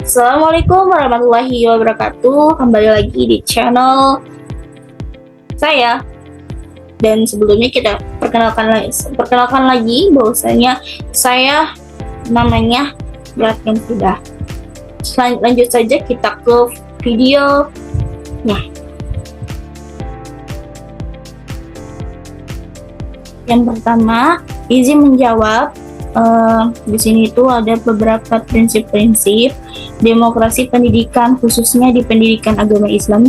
Assalamualaikum warahmatullahi wabarakatuh. Kembali lagi di channel saya. Dan sebelumnya kita perkenalkan lagi bahwasanya saya namanya Beratkan Sudah. Lanjut saja kita ke videonya. Yang pertama, izin menjawab. Di sini itu ada beberapa prinsip-prinsip demokrasi pendidikan, khususnya di pendidikan agama Islam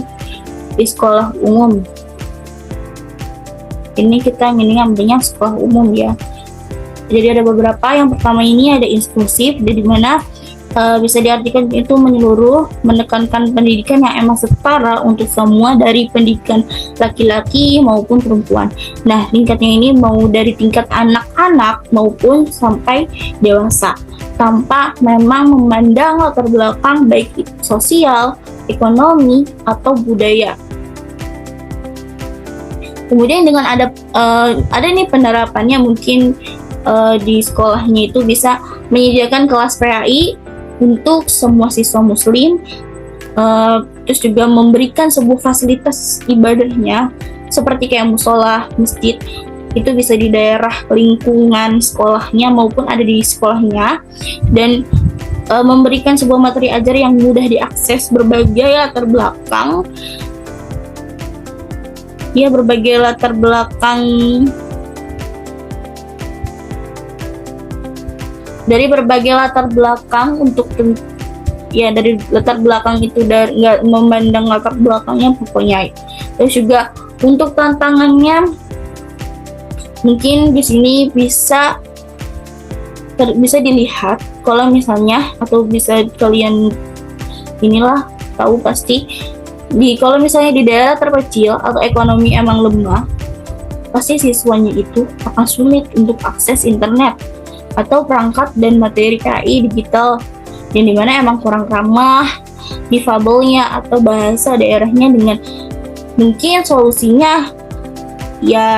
di sekolah umum. Ini kita ambilnya sekolah umum ya. Jadi ada beberapa. Yang pertama ini ada inklusif, di mana bisa diartikan itu menyeluruh, menekankan pendidikan yang emang setara untuk semua, dari pendidikan laki-laki maupun perempuan. Nah, tingkatnya ini mau dari tingkat anak-anak maupun sampai dewasa, tanpa memang memandang latar belakang baik sosial, ekonomi, atau budaya. Kemudian dengan ada nih penerapannya, mungkin di sekolahnya itu bisa menyediakan kelas PAI untuk semua siswa muslim, terus juga memberikan sebuah fasilitas ibadahnya seperti kayak musola, masjid, itu bisa di daerah lingkungan sekolahnya maupun ada di sekolahnya, dan memberikan sebuah materi ajar yang mudah diakses berbagai latar belakang dari berbagai latar belakang dari latar belakang itu, dari nggak memandang latar belakangnya pokoknya. Terus juga untuk tantangannya mungkin di sini bisa dilihat kalau misalnya, atau bisa kalian tahu pasti, kalau misalnya di daerah terpencil atau ekonomi emang lemah, pasti siswanya itu akan sulit untuk akses internet atau perangkat dan materi KI digital, yang dimana emang kurang ramah difabelnya atau bahasa daerahnya. Dengan mungkin solusinya ya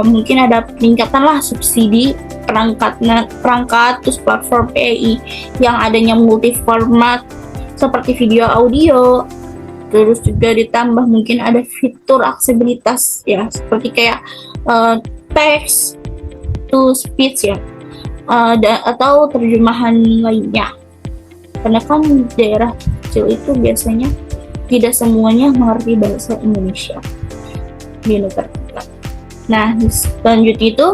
mungkin ada peningkatan subsidi perangkat, terus platform PAI yang adanya multi format seperti video, audio, terus juga ditambah mungkin ada fitur aksesibilitas ya, seperti kayak text to speech ya, atau terjemahan lainnya. Karena kan daerah kecil itu biasanya tidak semuanya mengerti bahasa Indonesia di negara kita. Nah, selanjutnya itu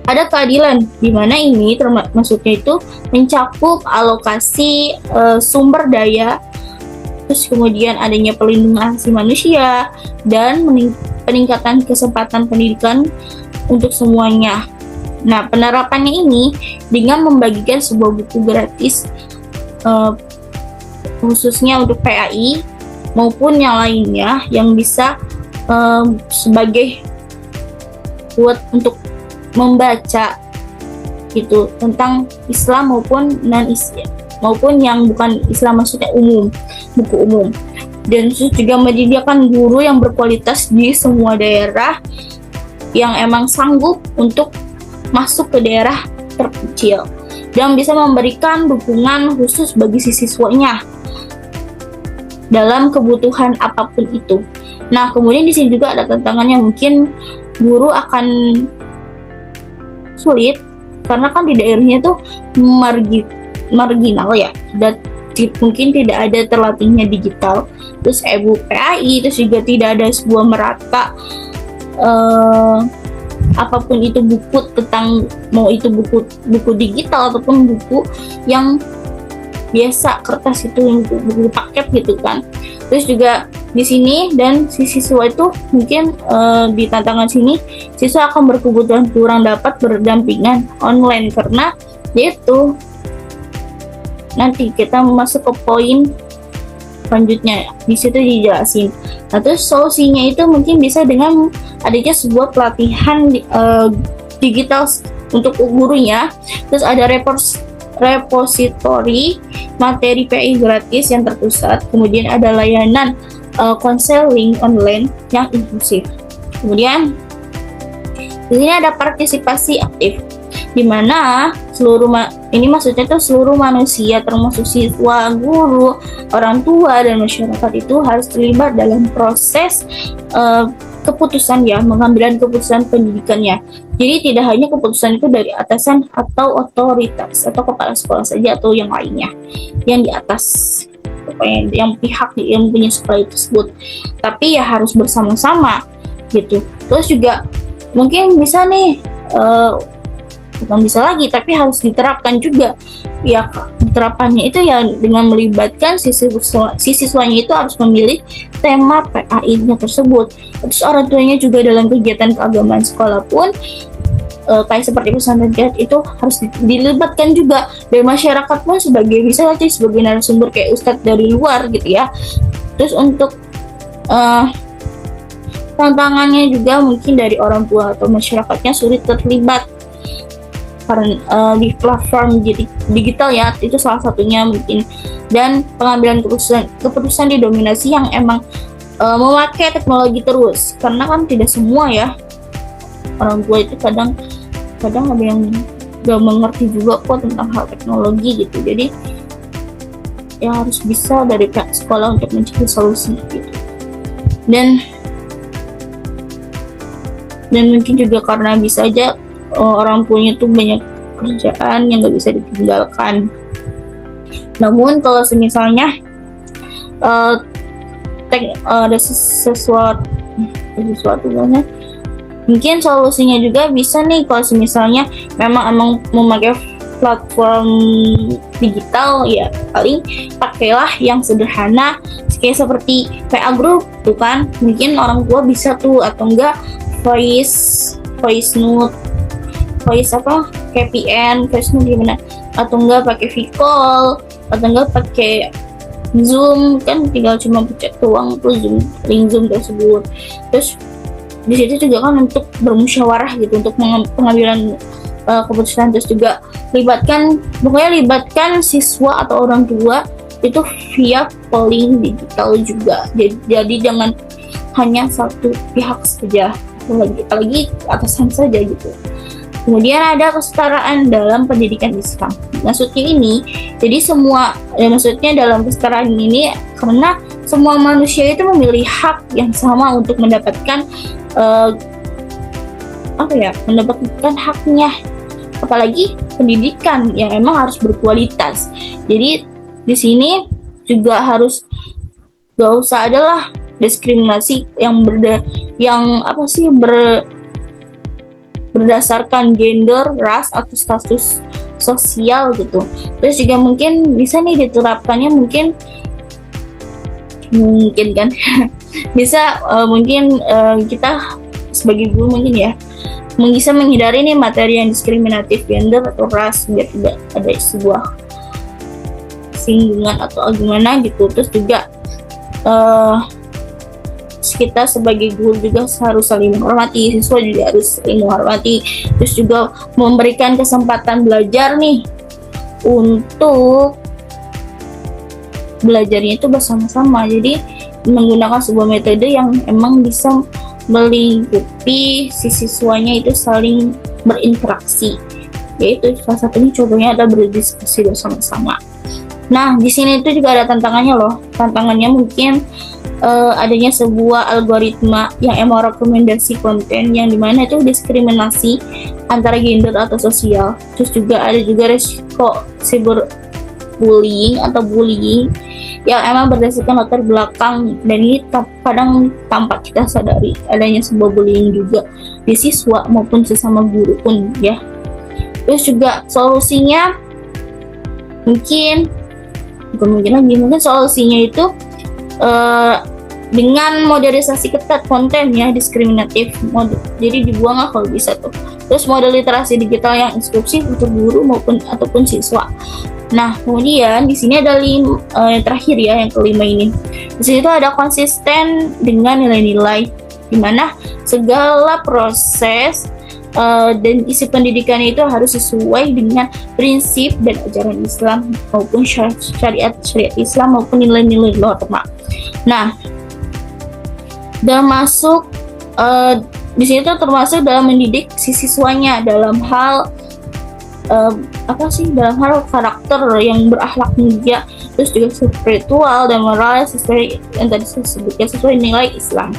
ada keadilan, di mana ini maksudnya itu mencakup alokasi sumber daya, terus kemudian adanya pelindungan hak asasi manusia, dan peningkatan kesempatan pendidikan untuk semuanya. Nah, penerapannya ini dengan membagikan sebuah buku gratis, khususnya untuk PAI maupun yang lainnya, yang bisa sebagai buat untuk membaca gitu tentang Islam maupun non-Islam, maupun yang bukan Islam, maksudnya buku umum. Dan juga menyediakan guru yang berkualitas di semua daerah yang emang sanggup untuk masuk ke daerah terpencil, dan bisa memberikan dukungan khusus bagi siswanya dalam kebutuhan apapun itu. Nah, kemudian di sini juga ada tantangannya, mungkin guru akan sulit karena kan di daerahnya tuh marginal ya, dan mungkin tidak ada terlatihnya digital, terus PAI, terus juga tidak ada sebuah merata apapun itu buku tentang, mau itu buku digital ataupun buku yang biasa kertas, itu yang buku paket gitu kan. Terus juga di sini, dan si siswa itu mungkin di tantangan sini siswa akan berkebutuhan kurang dapat berdampingan online, karena yaitu nanti kita masuk ke poin selanjutnya, di situ dijelasin. Nah, terus solusinya itu mungkin bisa dengan adanya sebuah pelatihan digital untuk gurunya, terus ada repositori materi PI gratis yang terpusat, kemudian ada layanan konseling online yang inklusif. Kemudian di sini ada partisipasi aktif. di mana ini maksudnya tuh seluruh manusia termasuk siswa, guru, orang tua dan masyarakat itu harus terlibat dalam proses keputusan ya, pengambilan keputusan pendidikannya. Jadi tidak hanya keputusan itu dari atasan atau otoritas atau kepala sekolah saja atau yang lainnya yang di atas, yang pihak yang punya sekolah tersebut, tapi ya harus bersama-sama gitu. Terus juga mungkin bisa nih bukan bisa lagi tapi harus diterapkan juga ya, terapannya itu ya dengan melibatkan siswanya itu harus memilih tema PAI-nya tersebut. Terus orang tuanya juga dalam kegiatan keagamaan sekolah pun kayak seperti pesantren kilat itu harus dilibatkan juga, dan masyarakat pun sebagai narasumber kayak ustadz dari luar gitu ya. Terus untuk tantangannya juga mungkin dari orang tua atau masyarakatnya sulit terlibat karena di platform digital ya, itu salah satunya mungkin. Dan pengambilan keputusan didominasi yang emang memakai teknologi terus, karena kan tidak semua ya orang tua itu kadang ada yang gak mengerti juga kok tentang hal teknologi gitu. Jadi ya harus bisa dari pihak sekolah untuk mencari solusi gitu. Dan mungkin juga karena bisa aja orang tuanya tuh banyak kerjaan yang gak bisa ditinggalkan. Namun kalau misalnya ada sesuatu banyak, mungkin solusinya juga bisa nih kalau misalnya memang memakai platform digital ya, paling pakailah yang sederhana kayak seperti PA group tuh kan. Mungkin orang tua bisa tuh, atau enggak voice note, KPN, voice note gimana, atau enggak pakai V-call, atau enggak pakai Zoom, kan tinggal cuma pencet doang tuh link Zoom tersebut. Terus di situ juga kan untuk bermusyawarah gitu untuk pengambilan keputusan. Terus juga libatkan siswa atau orang tua itu via polling digital juga. Jadi jangan hanya satu pihak saja, apalagi atasan saja gitu. Kemudian ada kesetaraan dalam pendidikan Islam. Maksudnya ini, jadi maksudnya dalam kesetaraan ini karena semua manusia itu memiliki hak yang sama untuk mendapatkan mendapatkan haknya, apalagi pendidikan yang emang harus berkualitas. Jadi di sini juga harus gak usah adalah diskriminasi yang berdasarkan gender, ras atau status sosial gitu. Terus juga mungkin bisa nih diterapkannya mungkin kan bisa mungkin kita sebagai guru mungkin ya bisa menghindari nih materi yang diskriminatif gender atau ras, biar tidak ada sebuah singgungan atau gimana gitu. Terus juga kita sebagai guru juga harus saling menghormati, siswa juga harus saling menghormati. Terus juga memberikan kesempatan belajar nih untuk belajarnya itu bersama-sama. Jadi menggunakan sebuah metode yang emang bisa melingkupi si siswanya itu saling berinteraksi, yaitu salah satunya contohnya adalah berdiskusi bersama-sama. Nah di sini itu juga ada tantangannya loh. Tantangannya mungkin adanya sebuah algoritma yang emang rekomendasi konten yang dimana itu diskriminasi antara gender atau sosial. Terus juga ada resiko cyberbullying atau bullying yang emang berdasarkan latar belakang, dan ini kadang tampak kita sadari adanya sebuah bullying juga di siswa maupun sesama guru pun ya. Terus juga solusinya mungkin solusinya itu dengan modernisasi ketat konten ya diskriminatif, jadi dibuang lah kalau bisa tuh. Terus model literasi digital yang inklusif untuk guru ataupun siswa. Nah kemudian di sini ada yang terakhir ya, yang kelima ini. Di sini tuh ada konsisten dengan nilai-nilai, dimana segala proses dan isi pendidikan itu harus sesuai dengan prinsip dan ajaran Islam maupun syariat Islam maupun nilai-nilai norma. Nah, di sini tuh termasuk dalam mendidik si siswanya dalam hal eh, apa sih, dalam hal karakter yang berakhlak mulia, terus juga spiritual dan moral sesuai yang tadi saya sebutkan, sesuai nilai Islam.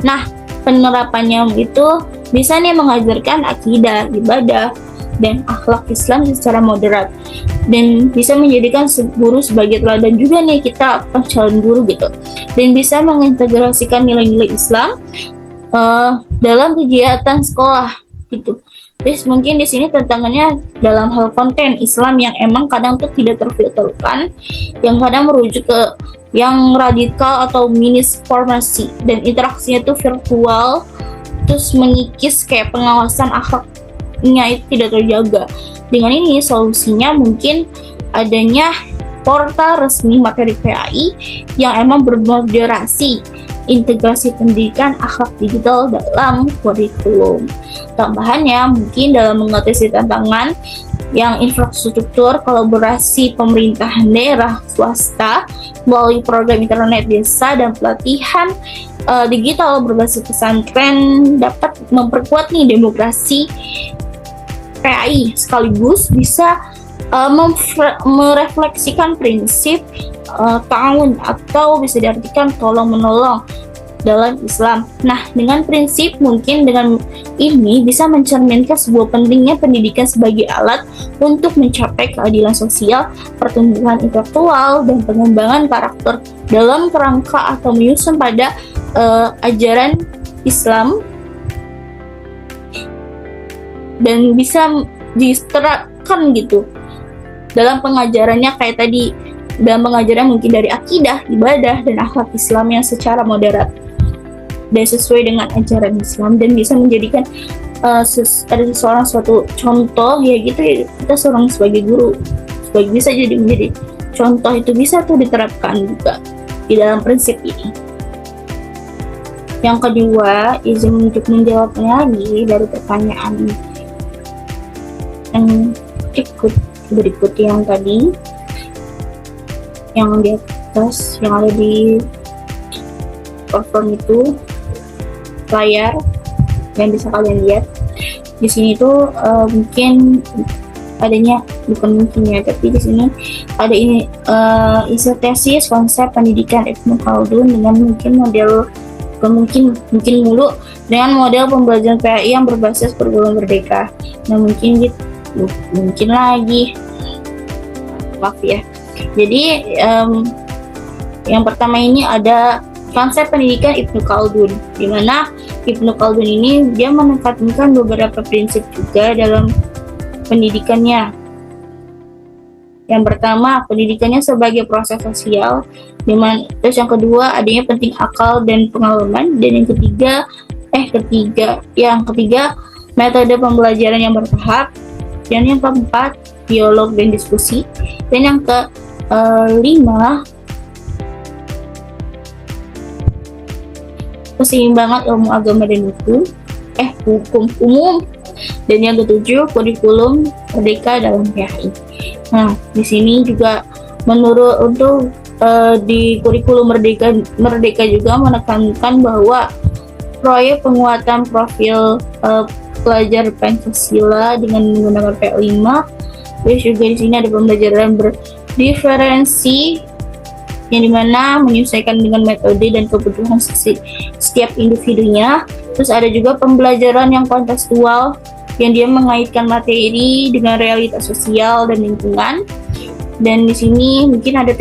Nah, penerapannya itu bisa nih mengajarkan akidah, ibadah, dan akhlak Islam secara moderat, dan bisa menjadikan guru sebagai teladan juga nih kita calon guru gitu, dan bisa mengintegrasikan nilai-nilai Islam dalam kegiatan sekolah gitu. Terus mungkin di sini tantangannya dalam hal konten Islam yang emang kadang tuh tidak terfilterkan, yang kadang merujuk ke yang radikal atau misinformasi, dan interaksinya tuh virtual, terus mengikis kayak pengawasan akhlaknya itu tidak terjaga. Dengan ini solusinya mungkin adanya portal resmi materi PAI yang emang bermoderasi integrasi pendidikan akhlak digital dalam kurikulum. Tambahannya mungkin dalam mengatasi tantangan yang infrastruktur kolaborasi pemerintahan daerah swasta melalui program internet desa dan pelatihan digital berbasis pesantren dapat memperkuat nih demokrasi PAI, sekaligus bisa merefleksikan prinsip ta'awun atau bisa diartikan tolong menolong dalam Islam. Nah, dengan prinsip mungkin dengan ini bisa mencerminkan sebuah pentingnya pendidikan sebagai alat untuk mencapai keadilan sosial, pertumbuhan intelektual, dan pengembangan karakter dalam kerangka atau menyusun pada ajaran Islam, dan bisa diterapkan gitu dalam pengajarannya kayak tadi, dalam pengajaran mungkin dari akidah, ibadah, dan akhlak Islam yang secara moderat dan sesuai dengan ajaran Islam, dan bisa menjadikan ada seseorang suatu contoh ya gitu ya, kita seorang sebagai guru sebagai bisa jadi menjadi contoh, itu bisa tuh diterapkan juga di dalam prinsip ini. Yang kedua, izin untuk menjawabnya lagi dari pertanyaan yang berikut yang tadi, yang di atas yang ada di platform itu layar yang bisa kalian lihat di sini tuh mungkin adanya, bukan mungkin ya, tapi di sini ada ini isi tesis konsep pendidikan Ibnu Khaldun dengan model mungkin mulu dengan model pembelajaran PAI yang berbasis kurikulum merdeka. Nah, mungkin lagi maaf ya. Jadi yang pertama ini ada konsep pendidikan Ibnu Khaldun, di mana Ibnu Khaldun ini dia menekankan beberapa prinsip juga dalam pendidikannya. Yang pertama, pendidikannya sebagai proses sosial, terus yang kedua adanya penting akal dan pengalaman, dan yang ketiga metode pembelajaran yang bertahap, dan yang keempat dialog dan diskusi, dan yang kelima keseimbangan ilmu agama dan hukum umum, dan yang ketujuh kurikulum merdeka dalam PAI. Nah, di sini juga di kurikulum merdeka juga menekankan bahwa proyek penguatan profil pelajar Pancasila dengan menggunakan PA5. Terus juga di sini ada pembelajaran berdiferensi yang dimana menyesuaikan dengan metode dan kebutuhan setiap individunya. Terus ada juga pembelajaran yang kontekstual yang dia mengaitkan materi dengan realitas sosial dan lingkungan. Dan di sini mungkin ada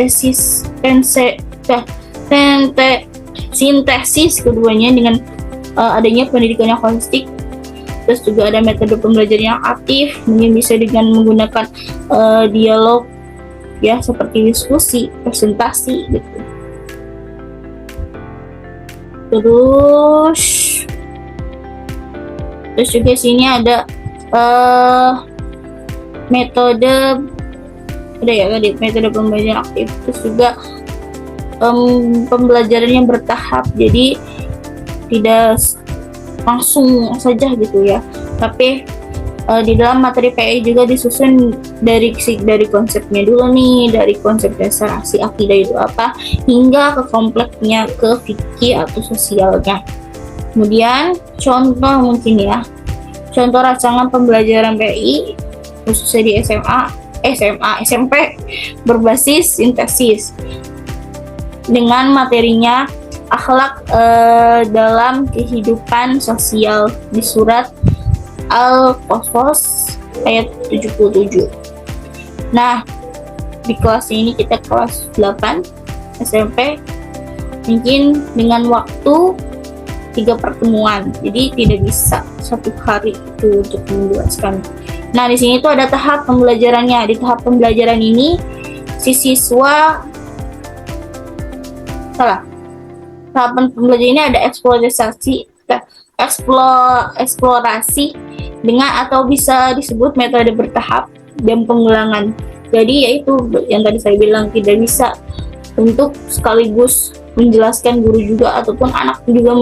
sintesis keduanya dengan adanya pendidikan yang holistik. Terus juga ada metode pembelajaran yang aktif, mungkin bisa dengan menggunakan dialog ya, seperti diskusi, presentasi gitu. Terus juga sini ada metode pembelajaran aktif, terus juga pembelajaran yang bertahap, jadi tidak langsung saja gitu ya, tapi di dalam materi PAI juga disusun dari konsepnya dulu nih, dari konsep dasar akidah itu apa, hingga ke kompleksnya, ke fikih atau sosialnya. Kemudian contoh mungkin ya, contoh rancangan pembelajaran PAI khususnya di SMP berbasis sintesis dengan materinya akhlak dalam kehidupan sosial di surat Al-Qasas ayat 77. Nah, di kelas ini kita kelas 8 SMP, mungkin dengan waktu 3 pertemuan, jadi tidak bisa satu hari itu untuk menjelaskan. Nah, di sini tuh ada tahap pembelajarannya. Di tahap pembelajaran ini si siswa tahapan pembelajaran ini ada eksplorasi dengan atau bisa disebut metode bertahap dan pengulangan. Jadi yaitu yang tadi saya bilang, tidak bisa untuk sekaligus menjelaskan guru juga ataupun anak juga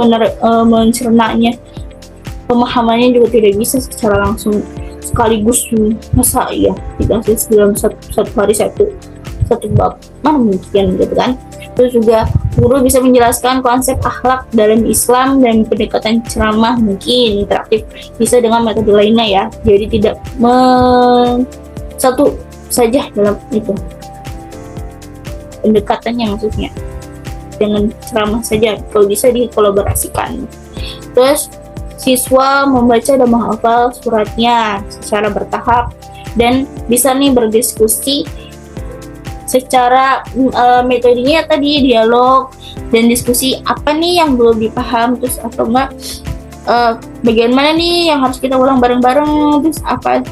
mencernanya, pemahamannya juga tidak bisa secara langsung sekaligus. Masa ya dikasih dalam satu hari satu bab, mana mungkin gitu kan. Terus juga guru bisa menjelaskan konsep akhlak dalam Islam dan pendekatan ceramah mungkin interaktif, bisa dengan metode lainnya ya, jadi tidak satu saja dalam itu pendekatannya, maksudnya dengan ceramah saja, kalau bisa dikolaborasikan. Terus siswa membaca dan menghafal suratnya secara bertahap dan bisa nih berdiskusi secara metodenya tadi dialog dan diskusi, apa nih yang belum dipaham, terus atau enggak bagian mana nih yang harus kita ulang bareng-bareng, terus apa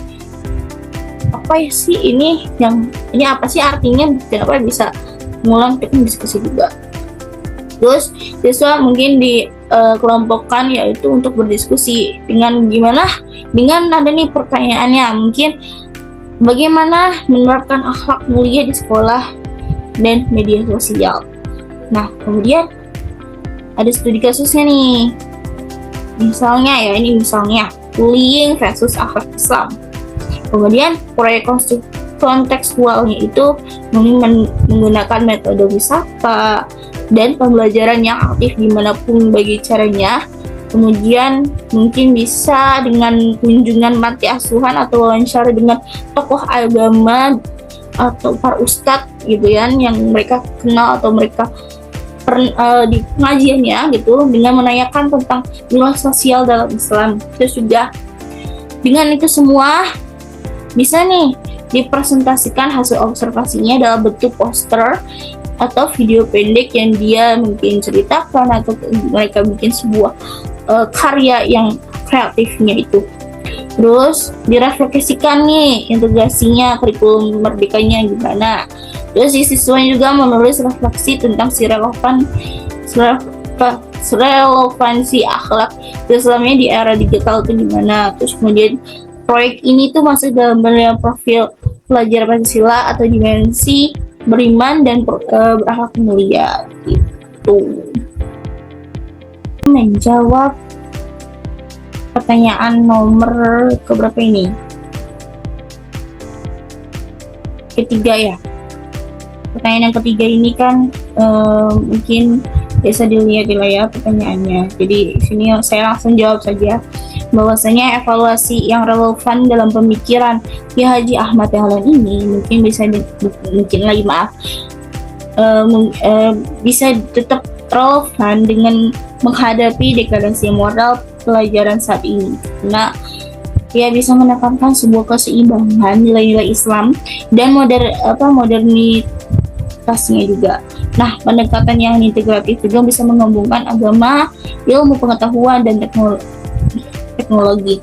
ya sih ini apa sih artinya, kenapa bisa ngulang, kita diskusi juga. Terus siswa mungkin dikelompokkan yaitu untuk berdiskusi dengan ada nih pertanyaannya, mungkin bagaimana menerapkan akhlak mulia di sekolah dan media sosial. Nah, kemudian ada studi kasusnya nih. Misalnya bullying versus akhlak Islam. Kemudian proyek kontekstualnya itu menggunakan metode wisata dan pembelajaran yang aktif dimanapun bagi caranya. Kemudian mungkin bisa dengan kunjungan panti asuhan atau wawancara dengan tokoh agama atau para ustadz gitu ya, yang mereka kenal atau mereka di pengajiannya gitu, dengan menanyakan tentang nilai sosial dalam Islam. Terus juga dengan itu semua bisa nih dipresentasikan hasil observasinya dalam bentuk poster atau video pendek yang dia mungkin ceritakan atau mereka bikin sebuah karya yang kreatifnya itu. Terus direfleksikan nih integrasinya, kurikulum merdekanya gimana. Terus si siswa juga menulis refleksi tentang relevansi akhlak Islamnya di era digital itu gimana. Terus kemudian proyek ini tuh masuk dalam profil pelajar Pancasila atau dimensi beriman dan berakhlak mulia gitu. Menjawab pertanyaan nomor keberapa ini? Ketiga ya. Pertanyaan yang ketiga ini kan mungkin bisa dilihat ya pertanyaannya. Jadi sini saya langsung jawab saja, bahwasanya evaluasi yang relevan dalam pemikiran Ki Haji Ahmad Dahlan ini bisa tetap relevan dengan menghadapi degradasi moral pelajaran saat ini. Nah, ia bisa menekankan sebuah keseimbangan nilai-nilai Islam dan modernitasnya juga. Nah, pendekatan yang integratif juga bisa menggabungkan agama, ilmu pengetahuan, dan teknologi.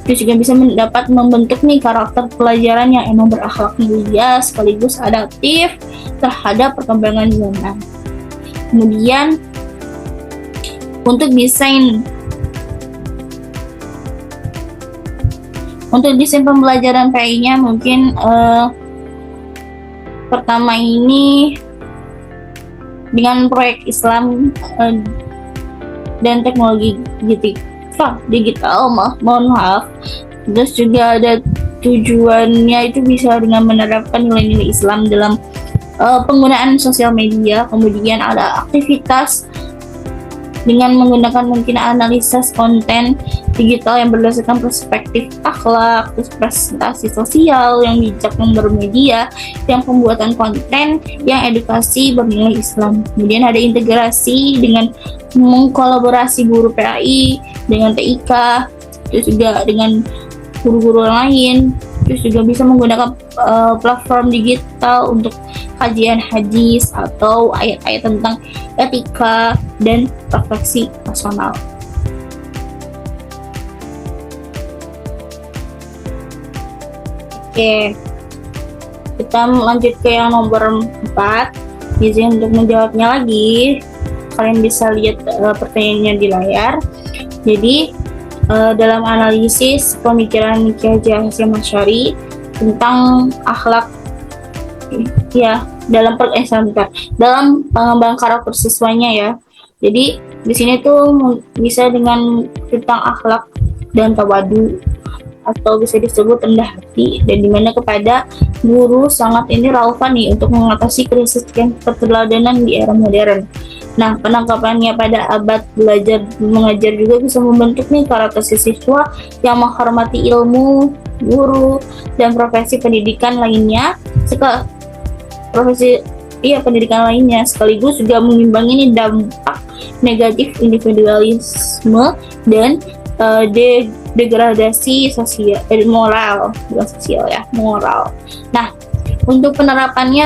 Itu juga bisa dapat membentuk nih karakter pelajaran yang emang berakhlak mulia sekaligus adaptif terhadap perkembangan zaman. Kemudian untuk desain pembelajaran PI-nya mungkin pertama ini dengan proyek Islam dan teknologi digital, mohon maaf. Terus juga ada tujuannya itu bisa dengan menerapkan nilai-nilai Islam dalam penggunaan sosial media. Kemudian ada aktivitas dengan menggunakan mungkin analisis konten digital yang berdasarkan perspektif akhlak, terus presentasi sosial yang bijak, yang bermedia, yang pembuatan konten yang edukasi bernilai Islam. Kemudian ada integrasi dengan mengkolaborasi guru PAI dengan TIK, terus juga dengan guru-guru lain, terus juga bisa menggunakan platform digital untuk kajian hadis atau ayat-ayat tentang etika dan refleksi personal. Oke, kita lanjut ke yang nomor 4. Izin untuk menjawabnya lagi, kalian bisa lihat pertanyaannya di layar. Jadi dalam analisis pemikiran Kiai Haji Hasyim Asy'ari tentang akhlak ya dalam dalam pengembangan karakter siswanya ya. Jadi di sini tuh bisa dengan tentang akhlak dan tawadu atau bisa disebut rendah hati, dan dimana kepada guru sangat ini relevan nih untuk mengatasi krisis keteladanan di era modern. Nah, penangkapannya pada abad belajar mengajar juga bisa membentuk nih karakter siswa yang menghormati ilmu, guru, dan profesi pendidikan lainnya, sekaligus juga mengimbangi dampak negatif individualisme dan degradasi sosial, moral. Nah, untuk penerapannya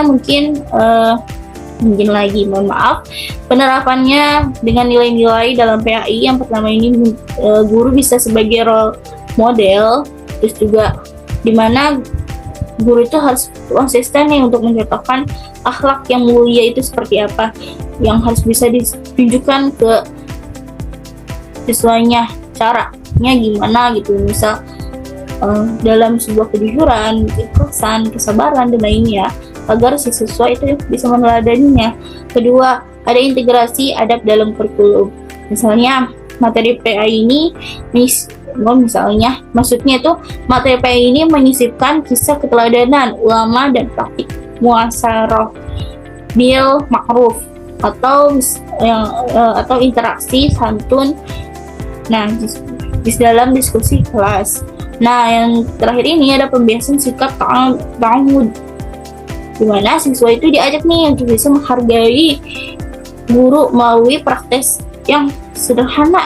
penerapannya dengan nilai-nilai dalam PAI yang pertama ini guru bisa sebagai role model, terus juga dimana guru itu harus konsisten nih untuk mencontohkan akhlak yang mulia itu seperti apa, yang harus bisa ditunjukkan ke siswanya, caranya gimana gitu, misal dalam sebuah kejujuran, keikhlasan, kesabaran, dan lainnya, agar si siswa itu bisa meneladaninya. Kedua, ada integrasi adab dalam kurikulum. Misalnya materi PAI ini maksudnya itu materi PAI ini menyisipkan kisah keteladanan ulama dan praktik muasyarah bil ma'ruf atau interaksi santun. Nah, di dalam diskusi kelas. Nah, yang terakhir ini ada pembiasan sikap ta'amud, di mana siswa itu diajak nih untuk bisa menghargai guru melalui praktek yang sederhana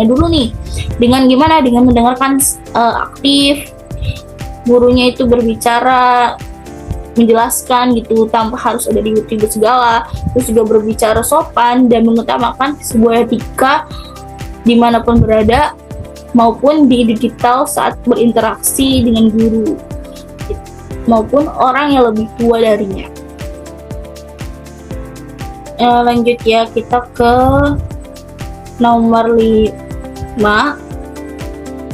dulu nih. Dengan gimana? Dengan mendengarkan aktif, gurunya itu berbicara, menjelaskan gitu tanpa harus ada ribut-ribut segala, terus juga berbicara sopan dan mengutamakan sebuah etika dimanapun berada maupun di digital saat berinteraksi dengan guru maupun orang yang lebih tua darinya. Lanjut ya, kita ke nomor 5.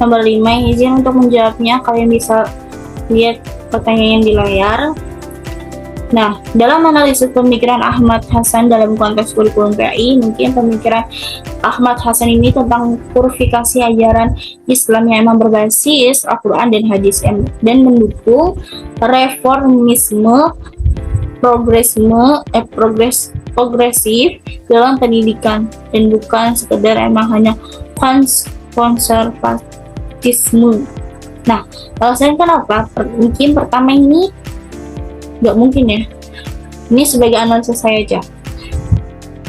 Nomor 5, izin untuk menjawabnya, kalian bisa lihat pertanyaan di layar. Nah, dalam analisis pemikiran Ahmad Hasan dalam konteks kurikulum PAI, mungkin pemikiran Ahmad Hasan ini tentang purifikasi ajaran Islam yang emang berbasis Al-Quran dan hadis dan mendukung reformisme progresif dalam pendidikan, dan bukan sekedar emang hanya konservatisme. Nah, alasannya kenapa? Mungkin pertama ini nggak mungkin ya. Ini sebagai analisa saya aja.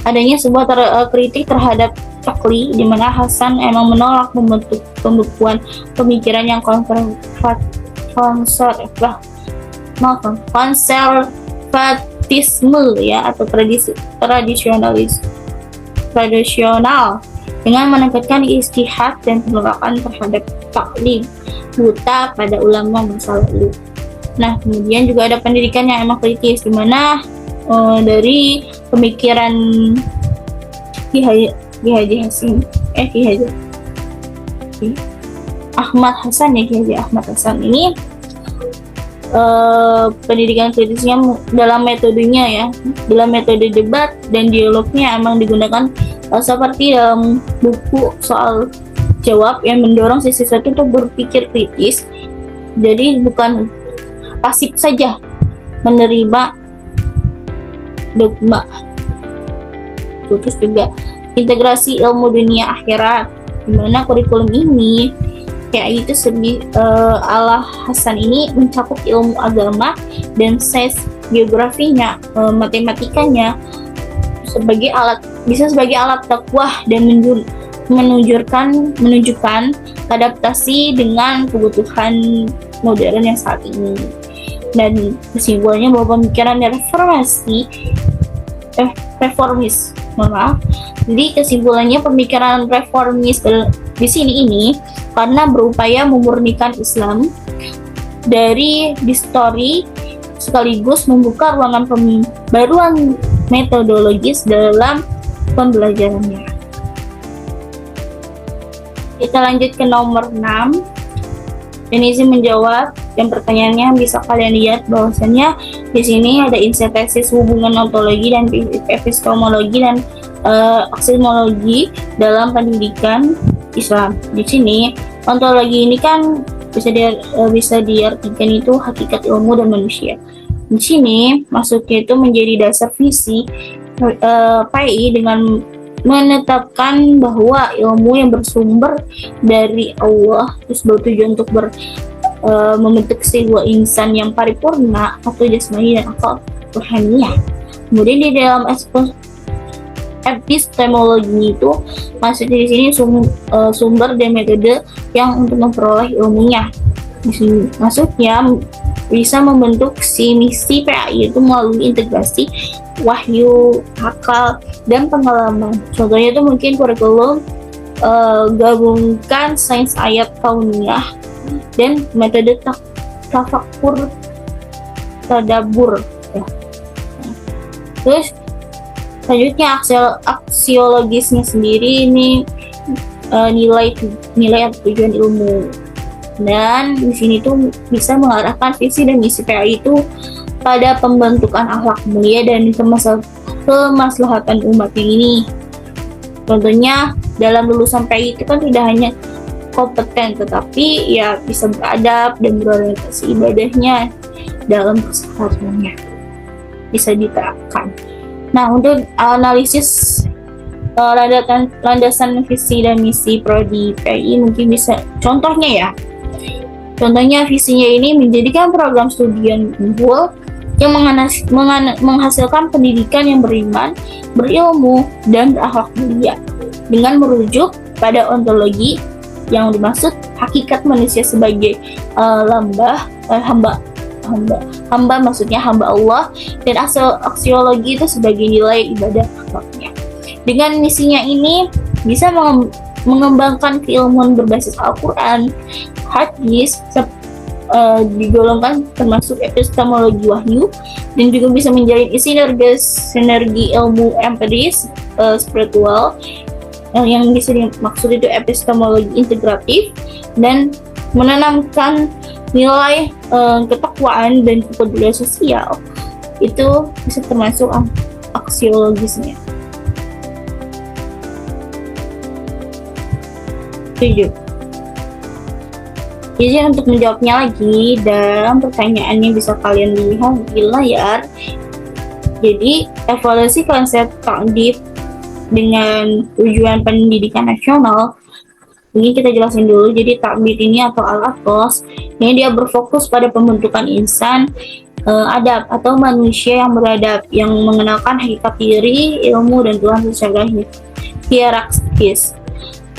Adanya sebuah kritik terhadap Cokli, di mana Hasan emang menolak membentuk pembukuan pemikiran yang konservatisme ya, atau tradisional, dengan menekankan ijtihad dan penolakan terhadap taklim buta pada ulama masa lalu. Nah, kemudian juga ada pendidikan yang emang kritis, di mana dari pemikiran Ahmad Hasan ini pendidikan kritisnya dalam metodenya ya, dalam metode debat dan dialognya emang digunakan seperti dalam buku soal jawab yang mendorong siswa itu untuk berpikir kritis. Jadi bukan pasif saja menerima dogma. Terus juga integrasi ilmu dunia akhirat, Dimana kurikulum ini PAI itu ala Hasan ini mencakup ilmu agama dan sains geografinya, matematikanya bisa sebagai alat dakwah dan menunjukkan adaptasi dengan kebutuhan modern yang saat ini. Dan kesimpulannya bahwa pemikiran reformis, jadi kesimpulannya pemikiran reformis di sini ini karena berupaya memurnikan Islam dari distori sekaligus membuka ruangan pembaruan metodologis dalam pembelajarannya. Kita lanjut ke nomor 6. Denisi menjawab, dan pertanyaannya bisa kalian lihat bahwasannya di sini ada sintesis hubungan ontologi dan epistemologi dan aksionologi dalam pendidikan Islam. Di sini ontologi ini kan bisa diartikan itu hakikat ilmu dan manusia. Di sini masuknya itu menjadi dasar visi PAI dengan menetapkan bahwa ilmu yang bersumber dari Allah terus bertujuan untuk membentuk sebuah insan yang paripurna atau jasmani dan akal rohaniah. Kemudian di dalam epistemologi itu maksudnya di sini sumber dan metode yang untuk memperoleh ilmunya. Di sini maksudnya bisa membentuk misi PAI itu melalui integrasi wahyu, akal, dan pengalaman. Contohnya itu mungkin kurikulum gabungkan sains ayat kauniyah dan metode tafakur tadabur. Ya. Terus selanjutnya aksiologisnya sendiri ini nilai atau tujuan ilmu. Dan di sini tuh bisa mengarahkan visi dan misi PAI itu pada pembentukan akhlak mulia dan kemaslahatan umat ini. Contohnya dalam lulusan PAI itu kan tidak hanya kompeten tetapi ya bisa beradab dan berorientasi ibadahnya dalam kesehariannya bisa diterapkan. Nah, untuk analisis landasan visi dan misi prodi PAI mungkin bisa contohnya visinya ini menjadikan program studi yang unggul yang menghasilkan pendidikan yang beriman, berilmu, dan berakhlak mulia dengan merujuk pada ontologi yang dimaksud hakikat manusia sebagai hamba maksudnya hamba Allah, dan aksiologi itu sebagai nilai ibadah akhlaknya. Dengan misinya ini bisa mengembangkan keilmuan berbasis Al-Quran, hadis, digolongkan termasuk epistemologi wahyu, dan juga bisa menjalin sinergi ilmu empiris spiritual yang bisa dimaksud itu epistemologi integratif, dan menanamkan nilai ketakwaan dan kepedulian sosial. Itu bisa termasuk aksiologisnya. 7. Jadi untuk menjawabnya lagi dalam pertanyaannya bisa kalian lihat di layar. Jadi evaluasi konsep ta'dib dengan tujuan pendidikan nasional ini kita jelasin dulu. Jadi ta'dib ini atau al-atos ini dia berfokus pada pembentukan insan adab atau manusia yang beradab, yang mengenalkan hakikat diri, ilmu, dan Tuhan secara hierarkis.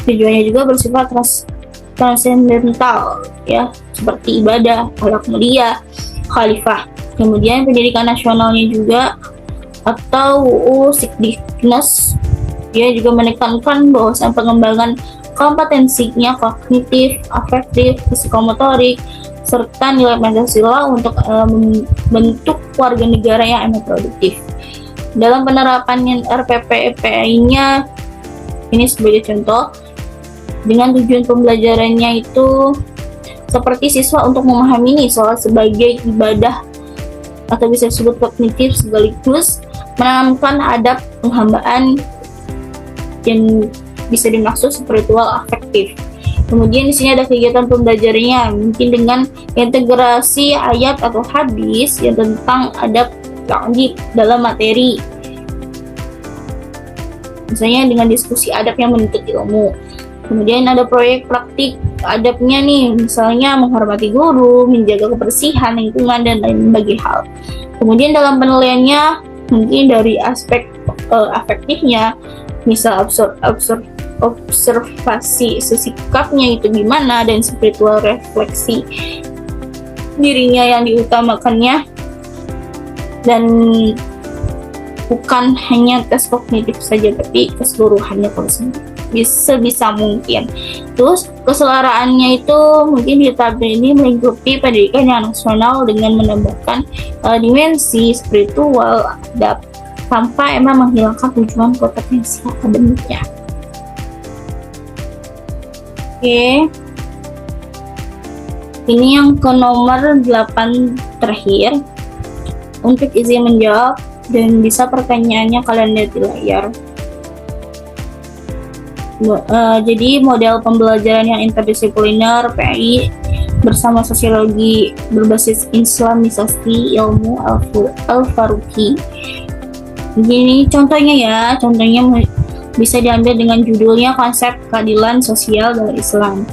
Tujuannya juga bersifat transendental ya, seperti ibadah, akhlak mulia, khalifah. Kemudian pendidikan nasionalnya juga atau Sikdiknas dia juga menekankan bahwa pengembangan kompetensinya kognitif, afektif, psikomotorik, serta nilai Pancasila untuk membentuk warga negara yang amat produktif. Dalam penerapan RPP-PAI-nya ini sebagai contoh, dengan tujuan pembelajarannya itu seperti siswa untuk memahami nih soal sebagai ibadah atau bisa disebut kognitif, sekaligus menanamkan adab penghambaan yang bisa dimaksud spiritual afektif. Kemudian di sini ada kegiatan pembelajarannya mungkin dengan integrasi ayat atau hadis yang tentang adab ta'dib dalam materi. Misalnya dengan diskusi adab yang menuntut ilmu. Kemudian ada proyek praktik adabnya nih, misalnya menghormati guru, menjaga kebersihan lingkungan, dan lain sebagainya hal. Kemudian dalam penilaiannya mungkin dari aspek afektifnya, misal observasi sikapnya itu gimana, dan spiritual refleksi dirinya yang diutamakannya, dan bukan hanya tes kognitif saja tapi keseluruhannya kalau bisa mungkin. Terus keselaraannya itu mungkin di tahap ini melingkupi pendidikan yang nasional dengan menambahkan dimensi spiritual tanpa emang menghilangkan tujuan kompetensi akademiknya. Oke. Ini yang ke nomor 8 terakhir. Untuk izin menjawab dan bisa pertanyaannya kalian lihat di layar. Jadi model pembelajaran yang interdisipliner PI bersama sosiologi berbasis Islamisasi ilmu Al-Faruqi. Begini contohnya bisa diambil dengan judulnya konsep keadilan sosial dalam Islam.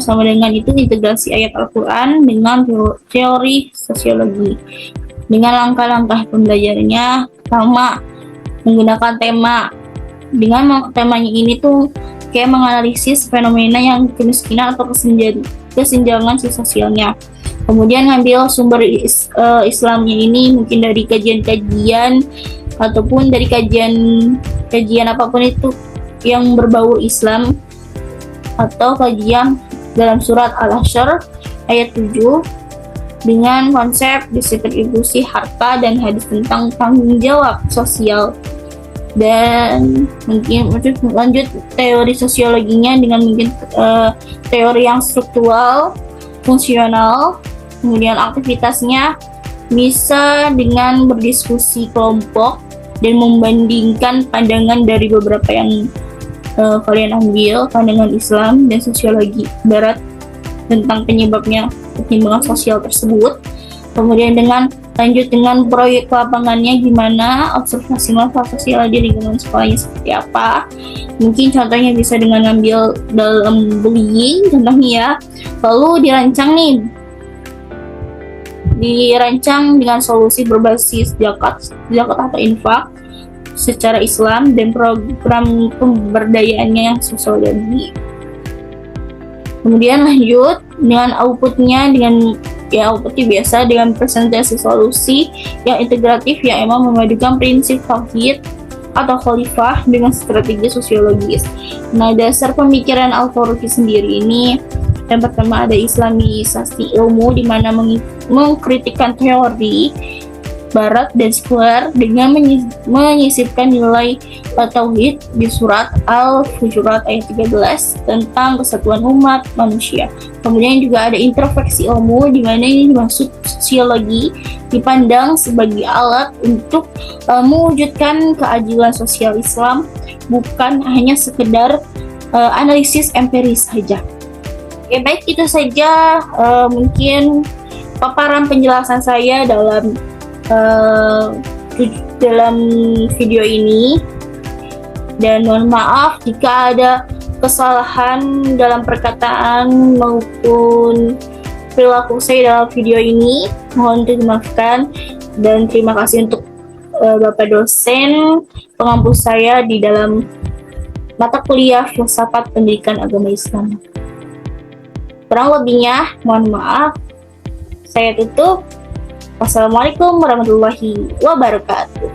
Sama dengan itu integrasi ayat Al-Quran dengan teori sosiologi. Dengan langkah-langkah pembelajarannya, pertama menggunakan tema. Dengan temanya ini tuh kayak menganalisis fenomena yang kemiskinan atau kesenjangan sosialnya. Kemudian ngambil sumber Islamnya ini mungkin dari kajian-kajian ataupun dari kajian apapun itu yang berbau Islam, atau kajian dalam surat Al-Hasyr ayat 7 dengan konsep distribusi harta dan hadis tentang tanggung jawab sosial. Dan mungkin lanjut teori sosiologinya dengan mungkin teori yang struktural, fungsional. Kemudian aktivitasnya bisa dengan berdiskusi kelompok dan membandingkan pandangan dari beberapa yang kalian ambil, pandangan Islam dan sosiologi Barat tentang pertimbangan sosial tersebut. Kemudian lanjut dengan proyek lapangannya gimana, observasi manfaat sosial di lingkungan sekolahnya seperti apa. Mungkin contohnya bisa dengan ngambil dalam bullying contohnya ya. Lalu dirancang dengan solusi berbasis zakat atau infak secara Islam dan program pemberdayaannya yang sosiologi. Kemudian lanjut dengan outputnya outputnya biasa dengan presentasi solusi yang integratif yang emang memadukan prinsip tauhid atau khalifah dengan strategi sosiologis. Nah, dasar pemikiran Al-Faruqi sendiri ini yang pertama ada Islamisasi ilmu, di mana mengkritikkan teori Barat dan sekuler dengan menyisipkan nilai tauhid di surat Al-Hujurat ayat 13 tentang kesatuan umat manusia. Kemudian juga ada introspeksi ilmu, di mana ini dimaksud sosiologi dipandang sebagai alat untuk mewujudkan keadilan sosial Islam, bukan hanya sekedar analisis empiris saja. Oke, baik, itu saja mungkin paparan penjelasan saya dalam video ini, dan mohon maaf jika ada kesalahan dalam perkataan maupun perilaku saya dalam video ini, mohon dimaafkan. Dan terima kasih untuk Bapak dosen pengampu saya di dalam mata kuliah Filsafat Pendidikan Agama Islam. Kurang lebihnya mohon maaf. Saya tutup. Wassalamualaikum warahmatullahi wabarakatuh.